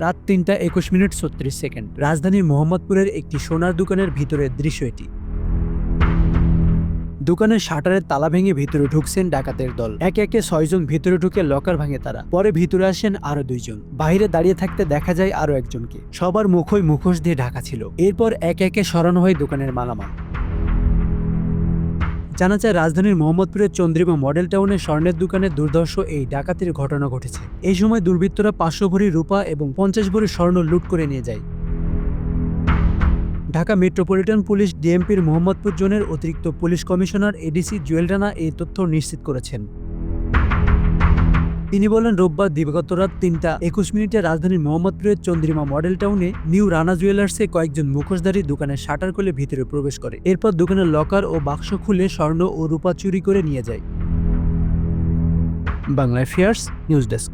রাত 3:21:36। রাজধানীর মোহাম্মদপুরের একটি সোনার দোকানের ভিতরের দৃশ্য এটি। দোকানের শাটারের তালা ভেঙে ভিতরে ঢুকছেন ডাকাতের দল। একে একে 6 জন ভিতরে ঢুকে লকার ভাঙে তারা। পরে ভিতরে আসেন আরো 2 জন। বাইরে দাঁড়িয়ে থাকতে দেখা যায় আরো একজনকে। সবার মুখই মুখোশ দিয়ে ঢাকা ছিল। এরপর একে একে সরানো হয় দোকানের মালামাল। জানা যায় রাজধানীর মোহাম্মদপুরের চন্দ্রিমা মডেল টাউনের স্বর্ণের দোকানে দুর্ধর্ষ এই ডাকাতির ঘটনা ঘটেছে। এই সময় দুর্বৃত্তরা 500 ভরি রূপা এবং 50 ভরি স্বর্ণ লুট করে নিয়ে যায়। ঢাকা মেট্রোপলিটন পুলিশ ডিএমপির মোহাম্মদপুর জোনের অতিরিক্ত police commissioner ADC Jewel Rana এই তথ্য নিশ্চিত করেছেন। তিনি বলেন, রোববার দিবাগত রাত 3:21 রাজধানীর মোহাম্মদপুরের চন্দ্রিমা মডেল টাউনে নিউ রানা জুয়েলার্সে কয়েকজন মুখোশধারী দোকানের শাটার খুলে ভিতরে প্রবেশ করে। এরপর দোকানের লকার ও বাক্স খুলে স্বর্ণ ও রূপা চুরি করে নিয়ে যায়। Bangla affairs news desk.